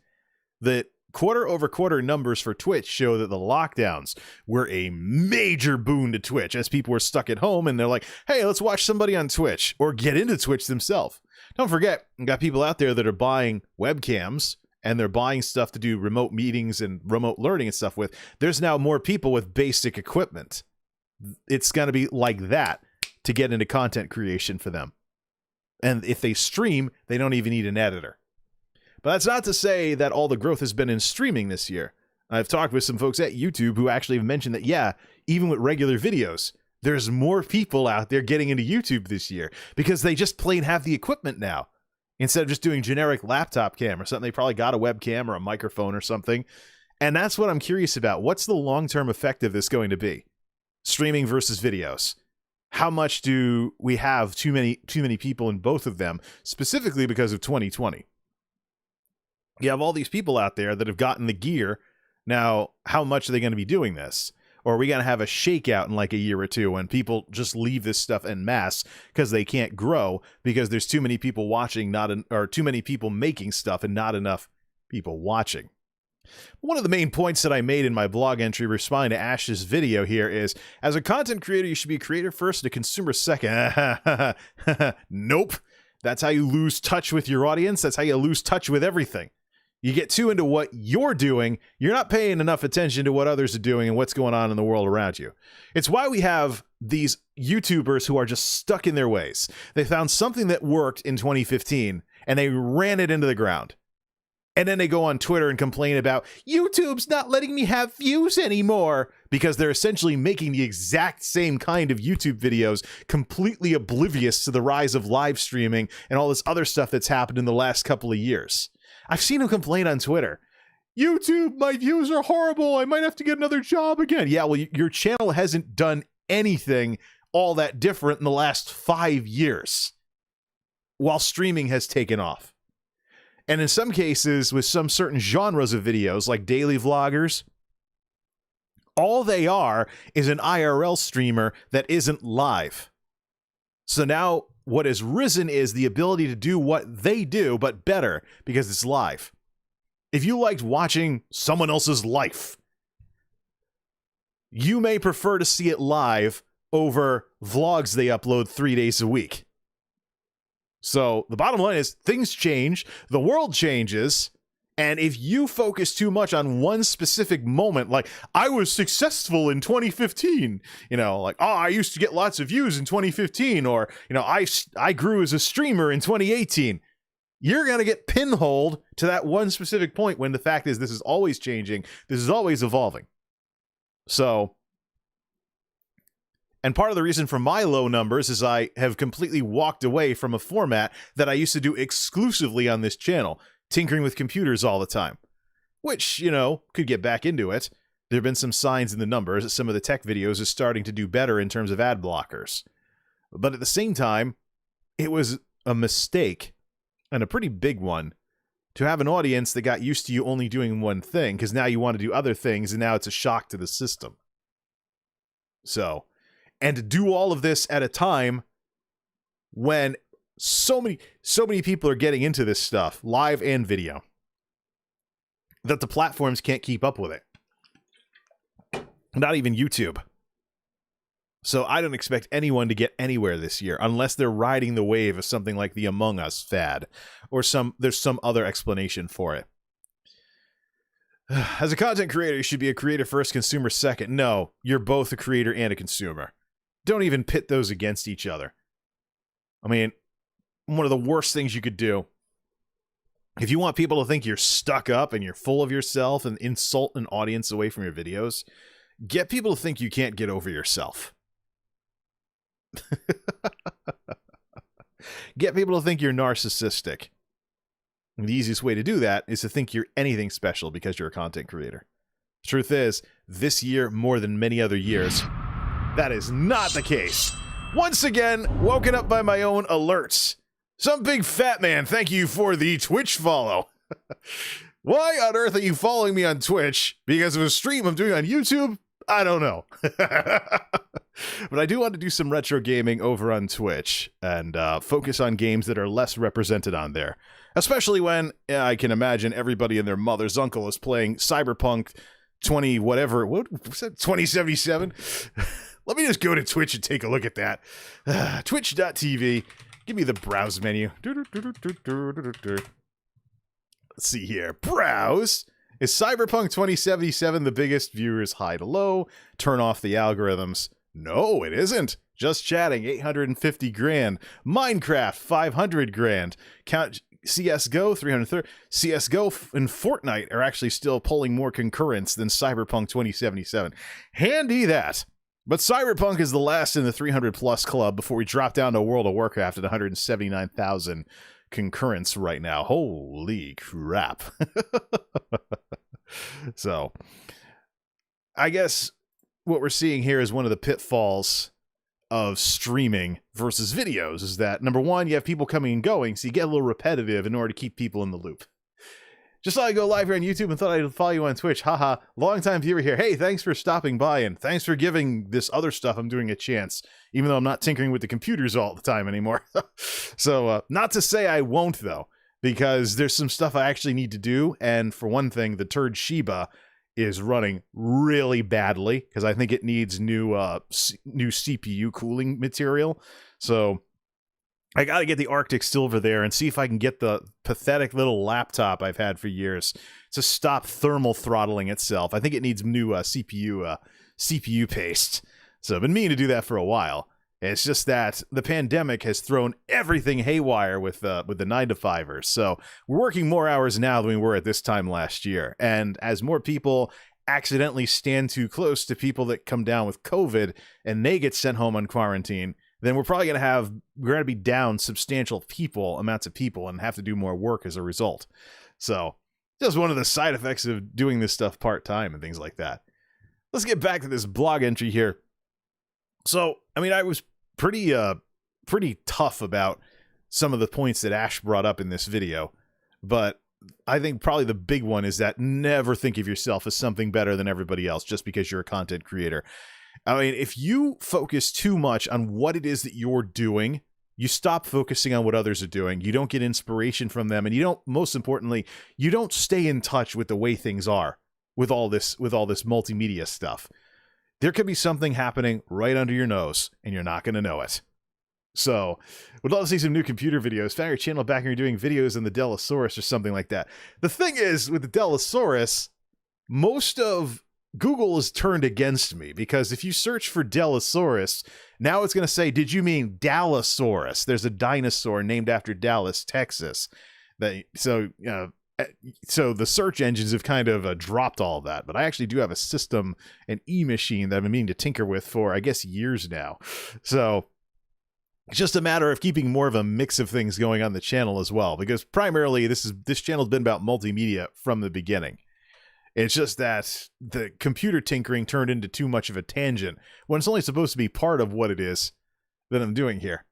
The quarter-over-quarter numbers for Twitch show that the lockdowns were a major boon to Twitch, as people were stuck at home and they're like, hey, let's watch somebody on Twitch, or get into Twitch themselves. Don't forget, you got people out there that are buying webcams, and they're buying stuff to do remote meetings and remote learning and stuff with. There's now more people with basic equipment. It's going to be like that to get into content creation for them. And if they stream, they don't even need an editor. But that's not to say that all the growth has been in streaming this year. I've talked with some folks at YouTube who actually have mentioned that, yeah, even with regular videos, there's more people out there getting into YouTube this year because they just plain have the equipment now. Instead of just doing generic laptop cam or something, they probably got a webcam or a microphone or something. And that's what I'm curious about. What's the long-term effect of this going to be? Streaming versus videos. How much do we have too many people in both of them, specifically because of 2020? You have all these people out there that have gotten the gear. Now, how much are they going to be doing this? Or are we going to have a shakeout in like a year or two when people just leave this stuff en masse because they can't grow because there's too many people watching, or too many people making stuff and not enough people watching? One of the main points that I made in my blog entry responding to Ash's video here is, as a content creator, you should be a creator first and a consumer second. Nope. That's how you lose touch with your audience. That's how you lose touch with everything. You get too into what you're doing, you're not paying enough attention to what others are doing and what's going on in the world around you. It's why we have these YouTubers who are just stuck in their ways. They found something that worked in 2015 and they ran it into the ground. And then they go on Twitter and complain about YouTube's not letting me have views anymore because they're essentially making the exact same kind of YouTube videos, completely oblivious to the rise of live streaming and all this other stuff that's happened in the last couple of years. I've seen them complain on Twitter. YouTube, my views are horrible. I might have to get another job again. Yeah, well, your channel hasn't done anything all that different in the last 5 years, while streaming has taken off. And in some cases, with some certain genres of videos, like daily vloggers, all they are is an IRL streamer that isn't live. So now what has risen is the ability to do what they do, but better, because it's live. If you liked watching someone else's life, you may prefer to see it live over vlogs they upload 3 days a week. So the bottom line is things change, the world changes, and if you focus too much on one specific moment, like I was successful in 2015, like, oh, I used to get lots of views in 2015, or, I grew as a streamer in 2018, you're going to get pinholed to that one specific point when the fact is this is always changing, this is always evolving. So, and part of the reason for my low numbers is I have completely walked away from a format that I used to do exclusively on this channel, tinkering with computers all the time, which, could get back into it. There have been some signs in the numbers that some of the tech videos is starting to do better in terms of ad blockers. But at the same time, it was a mistake, and a pretty big one, to have an audience that got used to you only doing one thing, because now you want to do other things, and now it's a shock to the system. So, and to do all of this at a time when so many people are getting into this stuff, live and video, that the platforms can't keep up with it. Not even YouTube. So I don't expect anyone to get anywhere this year unless they're riding the wave of something like the Among Us fad, or there's some other explanation for it. As a content creator, you should be a creator first, consumer second. No, you're both a creator and a consumer. Don't even pit those against each other. I mean, one of the worst things you could do, if you want people to think you're stuck up and you're full of yourself and insult an audience away from your videos, get people to think you can't get over yourself. Get people to think you're narcissistic. And the easiest way to do that is to think you're anything special because you're a content creator. Truth is, this year, more than many other years, that is not the case. Once again, woken up by my own alerts. Some big fat man, thank you for the Twitch follow. Why on earth are you following me on Twitch? Because of a stream I'm doing on YouTube? I don't know. But I do want to do some retro gaming over on Twitch and focus on games that are less represented on there. Especially when I can imagine everybody and their mother's uncle is playing Cyberpunk 2077. Let me just go to Twitch and take a look at that. Twitch.tv. Give me the browse menu. Let's see here. Browse. Is Cyberpunk 2077 the biggest? Viewers high to low. Turn off the algorithms. No, it isn't. Just chatting, 850 grand. Minecraft, 500 grand. Count CSGO, 330. CSGO and Fortnite are actually still pulling more concurrents than Cyberpunk 2077. Handy that. But Cyberpunk is the last in the 300 plus club before we drop down to World of Warcraft at 179,000 concurrents right now. Holy crap. So, I guess what we're seeing here is one of the pitfalls of streaming versus videos is that, number one, you have people coming and going, so you get a little repetitive in order to keep people in the loop. Just thought I'd go live here on YouTube and thought I'd follow you on Twitch. Haha, long-time viewer here. Hey, thanks for stopping by, and thanks for giving this other stuff I'm doing a chance, even though I'm not tinkering with the computers all the time anymore. So, not to say I won't, though, because there's some stuff I actually need to do, and for one thing, the turd Shiba is running really badly, because I think it needs new CPU cooling material. So I got to get the Arctic Silver there and see if I can get the pathetic little laptop I've had for years to stop thermal throttling itself. I think it needs new CPU paste. So I've been meaning to do that for a while. It's just that the pandemic has thrown everything haywire with the 9-to-5ers. So we're working more hours now than we were at this time last year. And as more people accidentally stand too close to people that come down with COVID and they get sent home on quarantine, then we're going to be down substantial amounts of people and have to do more work as a result. So just one of the side effects of doing this stuff part-time and things like that. Let's get back to this blog entry here. So, I mean, I was pretty tough about some of the points that Ash brought up in this video, but I think probably the big one is that never think of yourself as something better than everybody else just because you're a content creator. I mean, if you focus too much on what it is that you're doing, you stop focusing on what others are doing. You don't get inspiration from them, and most importantly, you don't stay in touch with the way things are with all this multimedia stuff. There could be something happening right under your nose, and you're not going to know it. So, would love to see some new computer videos. Found your channel back and you're doing videos in the Delosaurus or something like that. The thing is, with the Delosaurus, most of Google is turned against me, because if you search for Delosaurus, now it's going to say, did you mean Dallosaurus? There's a dinosaur named after Dallas, Texas. So the search engines have kind of dropped all of that. But I actually do have a system, an e-machine that I've been meaning to tinker with for, I guess, years now. So it's just a matter of keeping more of a mix of things going on the channel as well, because primarily this channel's been about multimedia from the beginning. It's just that the computer tinkering turned into too much of a tangent when it's only supposed to be part of what it is that I'm doing here.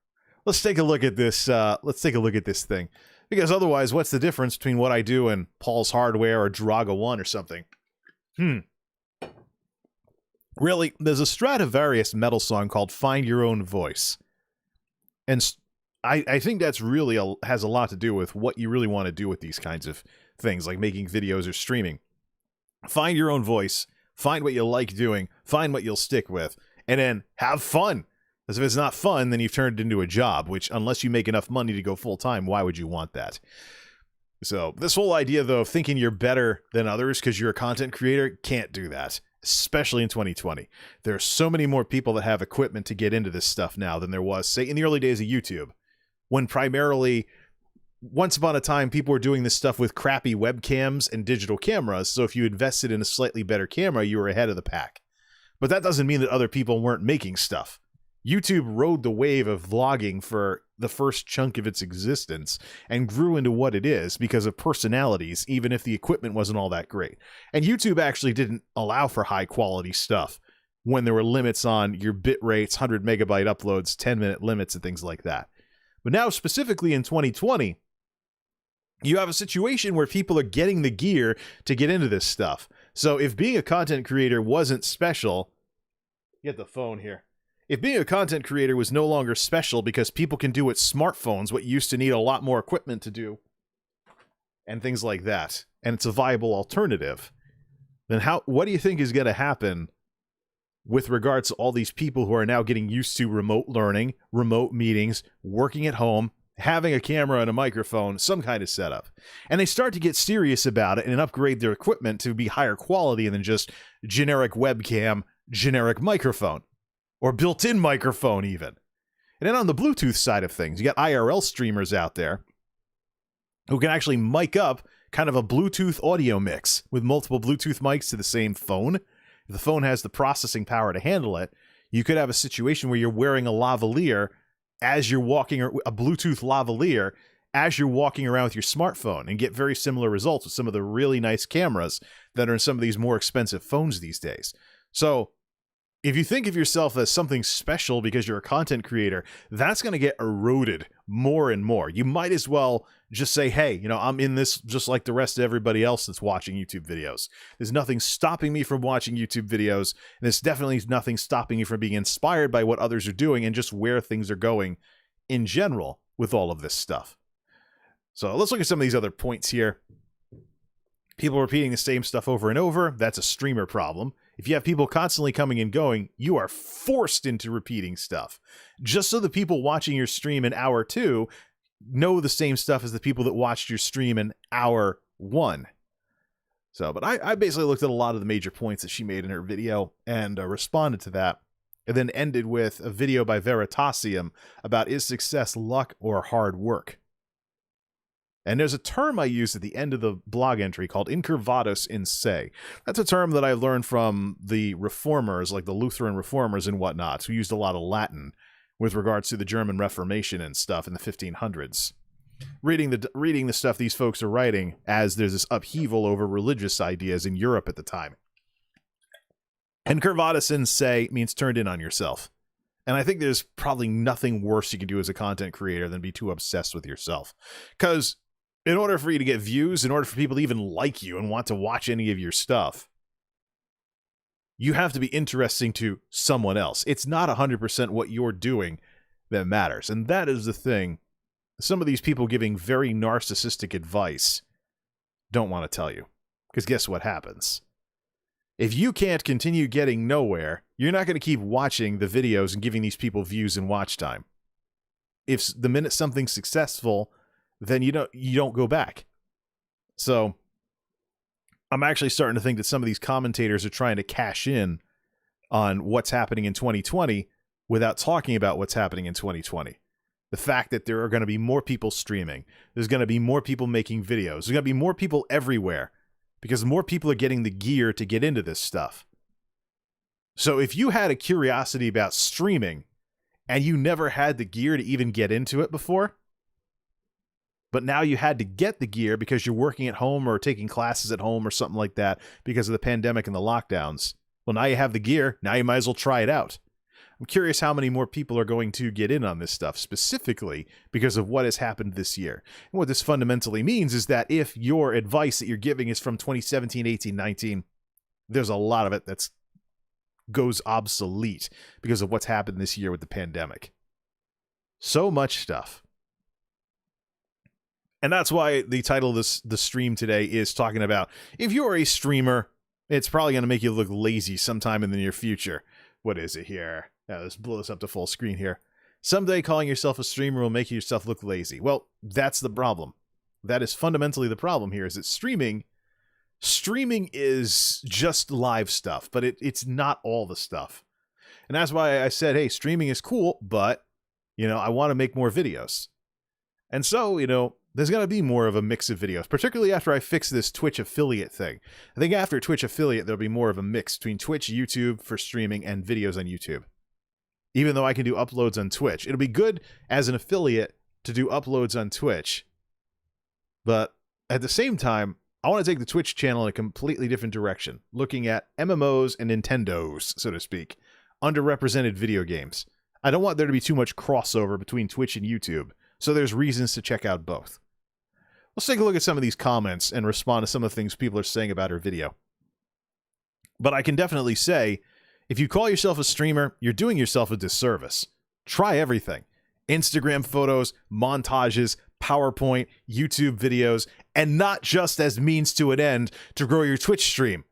Let's take a look at this. Let's take a look at this thing, because otherwise, what's the difference between what I do and Paul's Hardware or Draga 1 or something? Really, there's a Stradivarius metal song called "Find Your Own Voice," and I think that's really has a lot to do with what you really want to do with these kinds of things, like making videos or streaming. Find your own voice, find what you like doing, find what you'll stick with, and then have fun. Because if it's not fun, then you've turned it into a job, which unless you make enough money to go full-time, why would you want that? So this whole idea, though, of thinking you're better than others because you're a content creator, can't do that, especially in 2020. There are so many more people that have equipment to get into this stuff now than there was, say, in the early days of YouTube, when primarily, once upon a time, people were doing this stuff with crappy webcams and digital cameras, so if you invested in a slightly better camera, you were ahead of the pack. But that doesn't mean that other people weren't making stuff. YouTube rode the wave of vlogging for the first chunk of its existence and grew into what it is because of personalities, even if the equipment wasn't all that great. And YouTube actually didn't allow for high quality stuff when there were limits on your bit rates, 100 megabyte uploads, 10-minute limits, and things like that. But now, specifically in 2020, you have a situation where people are getting the gear to get into this stuff. So if being a content creator wasn't special, get the phone here. If being a content creator was no longer special because people can do with smartphones what used to need a lot more equipment to do, and things like that, and it's a viable alternative, then what do you think is going to happen with regards to all these people who are now getting used to remote learning, remote meetings, working at home, having a camera and a microphone, some kind of setup? And they start to get serious about it and upgrade their equipment to be higher quality than just generic webcam, generic microphone, or built-in microphone even. And then on the Bluetooth side of things, you got IRL streamers out there who can actually mic up kind of a Bluetooth audio mix with multiple Bluetooth mics to the same phone. If the phone has the processing power to handle it, you could have a situation where you're wearing a lavalier as you're walking, or a Bluetooth lavalier as you're walking around with your smartphone, and get very similar results with some of the really nice cameras that are in some of these more expensive phones these days. So if you think of yourself as something special because you're a content creator, that's going to get eroded more and more. You might as well just say, hey, I'm in this just like the rest of everybody else that's watching YouTube videos. There's nothing stopping me from watching YouTube videos, and there's definitely nothing stopping you from being inspired by what others are doing and just where things are going in general with all of this stuff. So let's look at some of these other points here. People repeating the same stuff over and over, that's a streamer problem. If you have people constantly coming and going, you are forced into repeating stuff. Just so the people watching your stream in hour 2 know the same stuff as the people that watched your stream in hour 1. So, but I basically looked at a lot of the major points that she made in her video and responded to that, and then ended with a video by Veritasium about, is success luck or hard work? And there's a term I used at the end of the blog entry called incurvatus in se. That's a term that I learned from the reformers, like the Lutheran reformers and whatnot, who used a lot of Latin with regards to the German Reformation and stuff in the 1500s. Reading the stuff these folks are writing as there's this upheaval over religious ideas in Europe at the time. Incurvatus in se means turned in on yourself. And I think there's probably nothing worse you can do as a content creator than be too obsessed with yourself. Because in order for you to get views, in order for people to even like you and want to watch any of your stuff, you have to be interesting to someone else. It's not 100% what you're doing that matters. And that is the thing some of these people giving very narcissistic advice don't want to tell you. Because guess what happens? If you can't continue getting nowhere, you're not going to keep watching the videos and giving these people views and watch time. If the minute something's successful, then you don't go back. So I'm actually starting to think that some of these commentators are trying to cash in on what's happening in 2020 without talking about what's happening in 2020. The fact that there are going to be more people streaming, there's going to be more people making videos, there's going to be more people everywhere because more people are getting the gear to get into this stuff. So if you had a curiosity about streaming and you never had the gear to even get into it before, but now you had to get the gear because you're working at home or taking classes at home or something like that because of the pandemic and the lockdowns. Well, now you have the gear. Now you might as well try it out. I'm curious how many more people are going to get in on this stuff, specifically because of what has happened this year. And what this fundamentally means is that if your advice that you're giving is from 2017, 18, 19, there's a lot of it that goes obsolete because of what's happened this year with the pandemic. So much stuff. And that's why the title of the stream today is talking about if you're a streamer, it's probably going to make you look lazy sometime in the near future. What is it here? Now, let's blow this up to full screen here. Someday calling yourself a streamer will make yourself look lazy. Well, that's the problem. That is fundamentally the problem here, is that streaming is just live stuff, but it's not all the stuff. And that's why I said, hey, streaming is cool, but, I want to make more videos. And so, there's going to be more of a mix of videos, particularly after I fix this Twitch affiliate thing. I think after Twitch affiliate, there'll be more of a mix between Twitch, YouTube for streaming, and videos on YouTube. Even though I can do uploads on Twitch. It'll be good as an affiliate to do uploads on Twitch. But at the same time, I want to take the Twitch channel in a completely different direction, looking at MMOs and Nintendos, so to speak, underrepresented video games. I don't want there to be too much crossover between Twitch and YouTube, so there's reasons to check out both. Let's take a look at some of these comments and respond to some of the things people are saying about her video. But I can definitely say, if you call yourself a streamer, you're doing yourself a disservice. Try everything. Instagram photos, montages, PowerPoint, YouTube videos, and not just as means to an end to grow your Twitch stream.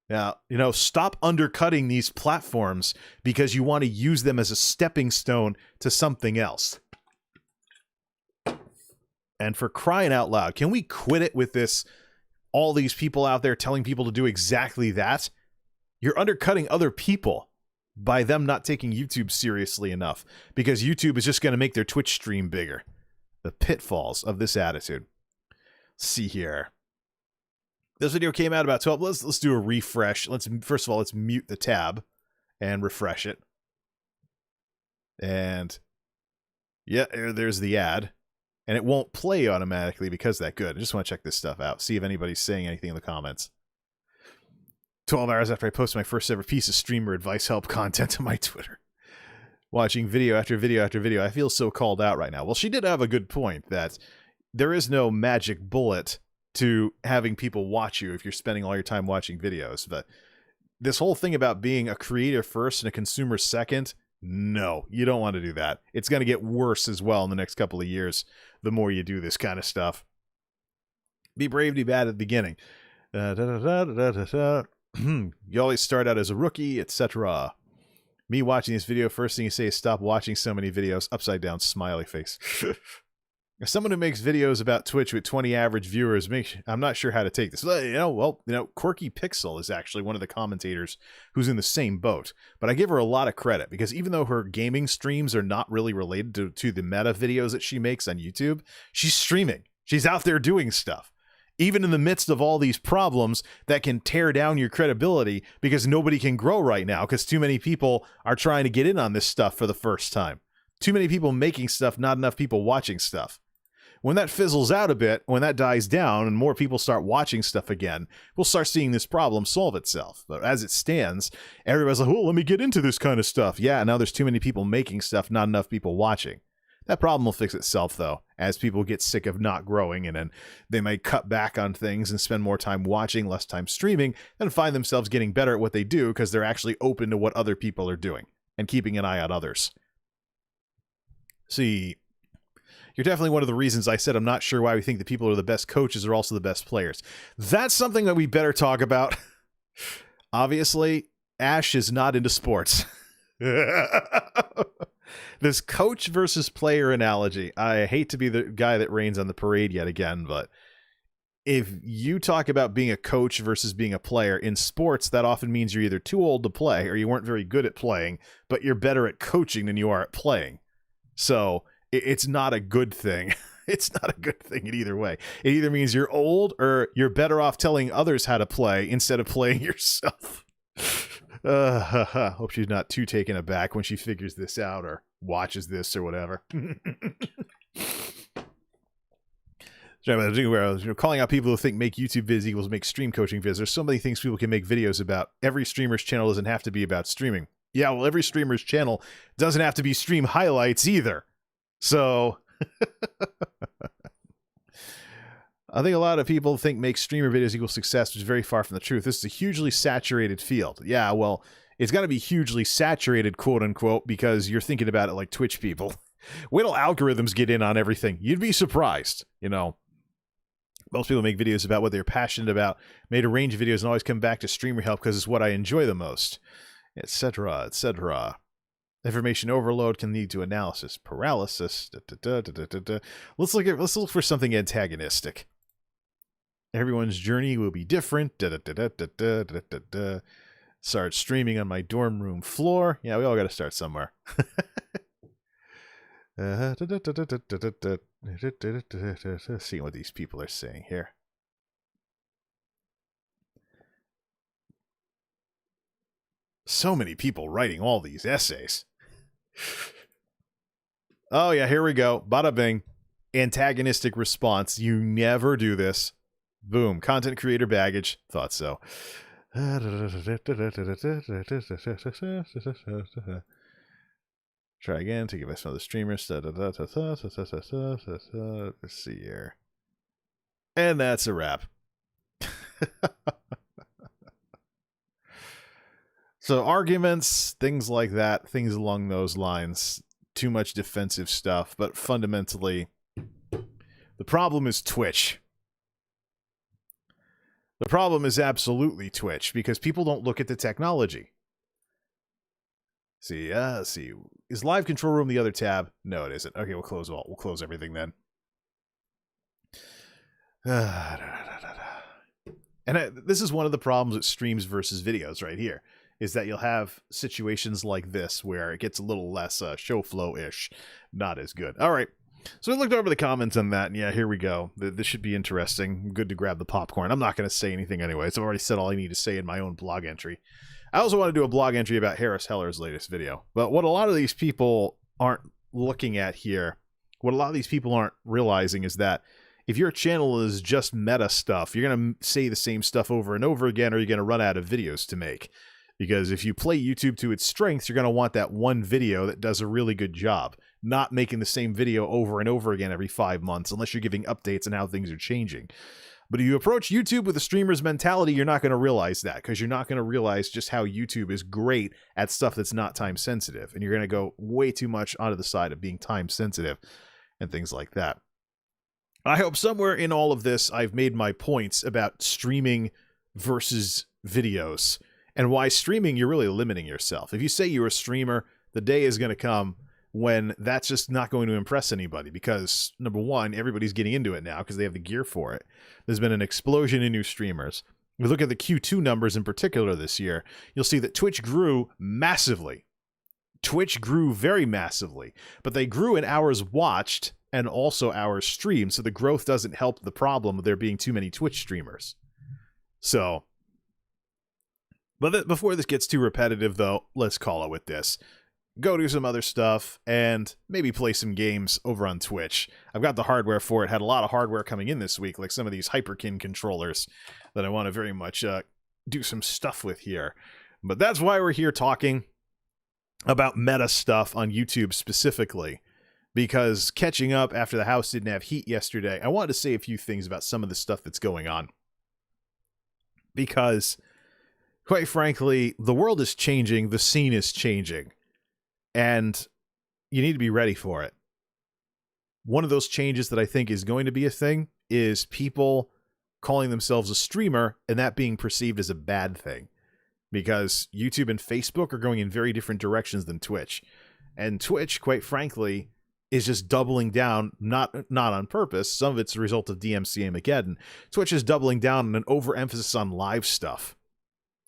Now, stop undercutting these platforms because you want to use them as a stepping stone to something else. And for crying out loud, can we quit it with this? All these people out there telling people to do exactly that? You're undercutting other people by them not taking YouTube seriously enough, because YouTube is just going to make their Twitch stream bigger. The pitfalls of this attitude. Let's see here. This video came out about 12. Let's do a refresh. First of all, let's mute the tab and refresh it. And yeah, there's the ad. And it won't play automatically because that good. I just want to check this stuff out. See if anybody's saying anything in the comments. 12 hours after I posted my first ever piece of streamer advice help content to my Twitter. Watching video after video after video. I feel so called out right now. Well, she did have a good point that there is no magic bullet to having people watch you if you're spending all your time watching videos. But this whole thing about being a creator first and a consumer second, no, you don't want to do that. It's going to get worse as well in the next couple of years, the more you do this kind of stuff. Be brave, be bad at the beginning. You always start out as a rookie, etc. Me watching this video, first thing you say is stop watching so many videos. Upside down smiley face. As someone who makes videos about Twitch with 20 average viewers, I'm not sure how to take this. Quirky Pixel is actually one of the commentators who's in the same boat. But I give her a lot of credit because even though her gaming streams are not really related to the meta videos that she makes on YouTube, she's streaming. She's out there doing stuff. Even in the midst of all these problems that can tear down your credibility because nobody can grow right now because too many people are trying to get in on this stuff for the first time. Too many people making stuff, not enough people watching stuff. When that fizzles out a bit, when that dies down and more people start watching stuff again, we'll start seeing this problem solve itself. But as it stands, everybody's like, well, let me get into this kind of stuff. Yeah, now there's too many people making stuff, not enough people watching. That problem will fix itself, though, as people get sick of not growing, and then they might cut back on things and spend more time watching, less time streaming, and find themselves getting better at what they do because they're actually open to what other people are doing and keeping an eye on others. See, you're definitely one of the reasons I said I'm not sure why we think the people who are the best coaches are also the best players. That's something that we better talk about. Obviously, Ash is not into sports. This coach versus player analogy. I hate to be the guy that rains on the parade yet again, but if you talk about being a coach versus being a player in sports, that often means you're either too old to play or you weren't very good at playing, but you're better at coaching than you are at playing. So it's not a good thing. It's not a good thing in either way. It either means you're old or you're better off telling others how to play instead of playing yourself. Hope she's not too taken aback when she figures this out or watches this or whatever. Calling out people who think make YouTube vids equals make stream coaching vids. There's so many things people can make videos about. Every streamer's channel doesn't have to be about streaming. Yeah, well, every streamer's channel doesn't have to be stream highlights either. So I think a lot of people think make streamer videos equal success, which is very far from the truth. This is a hugely saturated field. Yeah, well, it's got to be hugely saturated, quote unquote, because you're thinking about it like Twitch people. Wait till algorithms get in on everything. You'd be surprised, you know. Most people make videos about what they're passionate about, made a range of videos, and always come back to streamer help because it's what I enjoy the most, etc., etc. Information overload can lead to analysis paralysis. Let's look for something antagonistic. Everyone's journey will be different. Start streaming on my dorm room floor. Yeah, we all got to start somewhere. Seeing what these people are saying here. So many people writing all these essays. Oh yeah, here we go. Bada bing. Antagonistic response. You never do this. Boom. Content creator baggage. Thought so. Try again to give us another streamer. Let's see here. And that's a wrap. So arguments, things like that, things along those lines. Too much defensive stuff, but fundamentally, the problem is Twitch. The problem is absolutely Twitch, because people don't look at the technology. See, is Live Control Room the other tab? No, it isn't. Okay, we'll close all. We'll close everything then. And this is one of the problems with streams versus videos right here, is that you'll have situations like this where it gets a little less show flow-ish, not as good. All right, so I looked over the comments on that, and yeah, here we go. This should be interesting. Good to grab the popcorn. I'm not going to say anything anyways. I've already said all I need to say in my own blog entry. I also want to do a blog entry about Harris Heller's latest video. But what a lot of these people aren't looking at here, what a lot of these people aren't realizing is that if your channel is just meta stuff, you're going to say the same stuff over and over again, or you're going to run out of videos to make. Because if you play YouTube to its strengths, you're going to want that one video that does a really good job, not making the same video over and over again every 5 months, unless you're giving updates on how things are changing. But if you approach YouTube with a streamer's mentality, you're not going to realize that, because you're not going to realize just how YouTube is great at stuff that's not time sensitive. And you're going to go way too much onto the side of being time sensitive and things like that. I hope somewhere in all of this, I've made my points about streaming versus videos, and why streaming, you're really limiting yourself. If you say you're a streamer, the day is going to come when that's just not going to impress anybody, because, number one, everybody's getting into it now because they have the gear for it. There's been an explosion in new streamers. If you look at the Q2 numbers in particular this year, you'll see that Twitch grew massively. Twitch grew very massively, but they grew in hours watched and also hours streamed, so the growth doesn't help the problem of there being too many Twitch streamers. So, but before this gets too repetitive, though, let's call it with this. Go do some other stuff, and maybe play some games over on Twitch. I've got the hardware for it. Had a lot of hardware coming in this week, like some of these Hyperkin controllers that I want to very much do some stuff with here. But that's why we're here talking about meta stuff on YouTube specifically, because catching up after the house didn't have heat yesterday, I wanted to say a few things about some of the stuff that's going on. Because, quite frankly, the world is changing, the scene is changing. And you need to be ready for it. One of those changes that I think is going to be a thing is people calling themselves a streamer and that being perceived as a bad thing. Because YouTube and Facebook are going in very different directions than Twitch. And Twitch, quite frankly, is just doubling down, not on purpose. Some of it's a result of DMCA-mageddon. Twitch is doubling down on an overemphasis on live stuff.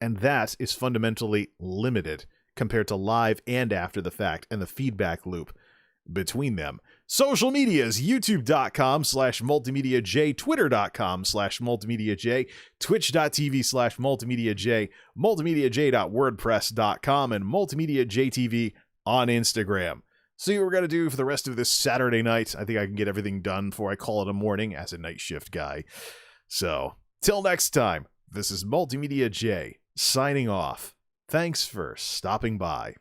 And that is fundamentally limited compared to live and after the fact, and the feedback loop between them. Social medias, youtube.com/MultimediaJay, twitter.com/MultimediaJay, twitch.tv/MultimediaJay, multimediajay.wordpress.com, and MultimediaJayTV on Instagram. See what we're going to do for the rest of this Saturday night. I think I can get everything done before I call it a morning as a night shift guy. So, till next time, this is MultimediaJay signing off. Thanks for stopping by.